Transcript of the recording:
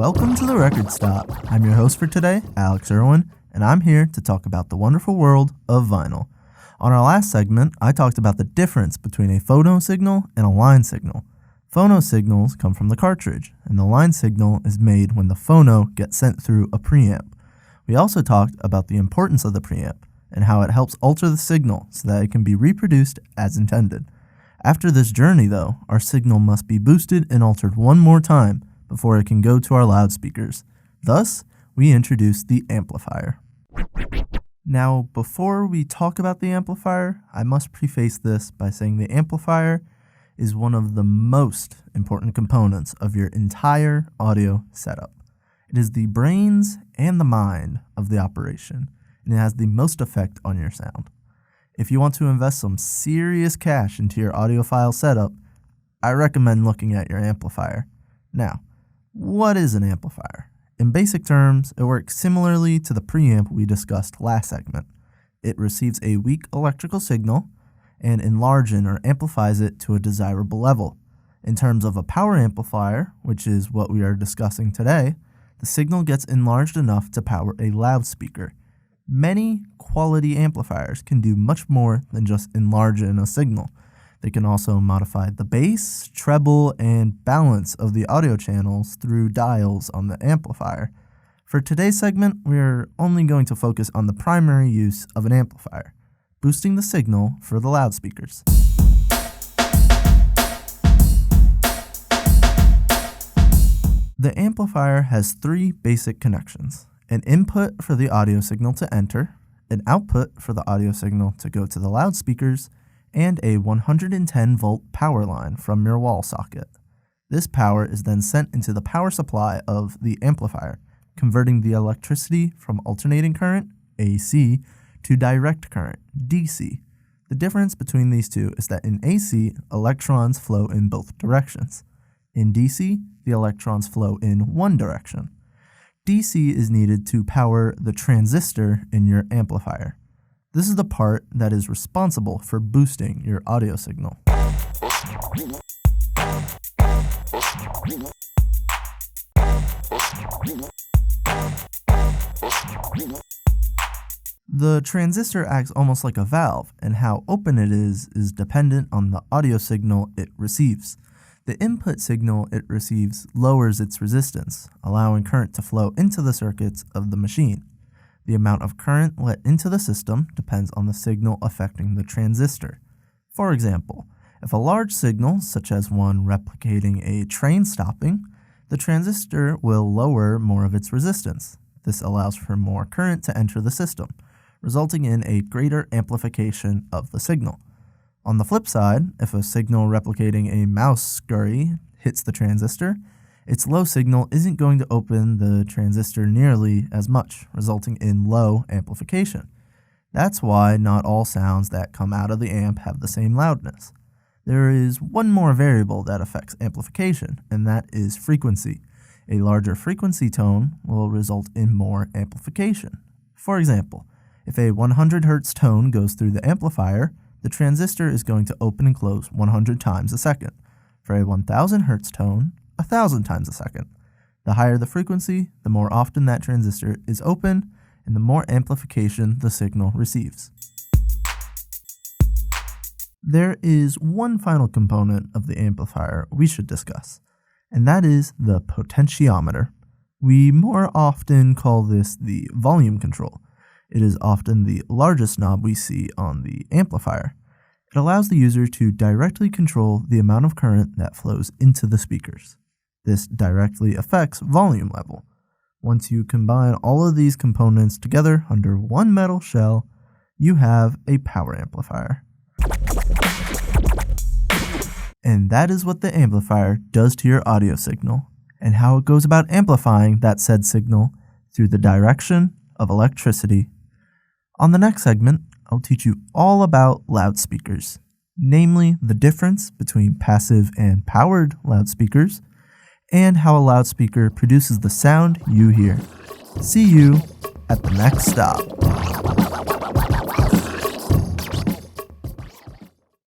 Welcome to the Record Stop. I'm your host for today, Alex Irwin, and I'm here to talk about the wonderful world of vinyl. On our last segment, I talked about the difference between a phono signal and a line signal. Phono signals come from the cartridge, and the line signal is made when the phono gets sent through a preamp. We also talked about the importance of the preamp and how it helps alter the signal so that it can be reproduced as intended. After this journey, though, our signal must be boosted and altered one more time before it can go to our loudspeakers. Thus, we introduce the amplifier. Now, before we talk about the amplifier, I must preface this by saying the amplifier is one of the most important components of your entire audio setup. It is the brains and the mind of the operation, and it has the most effect on your sound. If you want to invest some serious cash into your audiophile setup, I recommend looking at your amplifier. Now, what is an amplifier? In basic terms, it works similarly to the preamp we discussed last segment. It receives a weak electrical signal and enlarges or amplifies it to a desirable level. In terms of a power amplifier, which is what we are discussing today, the signal gets enlarged enough to power a loudspeaker. Many quality amplifiers can do much more than just enlarging a signal. They can also modify the bass, treble, and balance of the audio channels through dials on the amplifier. For today's segment, we're only going to focus on the primary use of an amplifier, boosting the signal for the loudspeakers. The amplifier has three basic connections: an input for the audio signal to enter, an output for the audio signal to go to the loudspeakers, and a 110-volt power line from your wall socket. This power is then sent into the power supply of the amplifier, converting the electricity from alternating current, AC, to direct current, DC. The difference between these two is that in AC, electrons flow in both directions. In DC, the electrons flow in one direction. DC is needed to power the transistor in your amplifier. This is the part that is responsible for boosting your audio signal. The transistor acts almost like a valve, and how open it is dependent on the audio signal it receives. The input signal it receives lowers its resistance, allowing current to flow into the circuits of the machine. The amount of current let into the system depends on the signal affecting the transistor. For example, if a large signal, such as one replicating a train stopping, the transistor will lower more of its resistance. This allows for more current to enter the system, resulting in a greater amplification of the signal. On the flip side, if a signal replicating a mouse scurry hits the transistor, its low signal isn't going to open the transistor nearly as much, resulting in low amplification. That's why not all sounds that come out of the amp have the same loudness. There is one more variable that affects amplification, and that is frequency. A larger frequency tone will result in more amplification. For example, if a 100 Hz tone goes through the amplifier, the transistor is going to open and close 100 times a second. For a 1000 Hz tone, 1000 times a second. The higher the frequency, the more often that transistor is open, and the more amplification the signal receives. There is one final component of the amplifier we should discuss, and that is the potentiometer. We more often call this the volume control. It is often the largest knob we see on the amplifier. It allows the user to directly control the amount of current that flows into the speakers. This directly affects volume level. Once you combine all of these components together under one metal shell, you have a power amplifier. And that is what the amplifier does to your audio signal, and how it goes about amplifying that said signal through the direction of electricity. On the next segment, I'll teach you all about loudspeakers, namely the difference between passive and powered loudspeakers, and how a loudspeaker produces the sound you hear. See you at the next stop.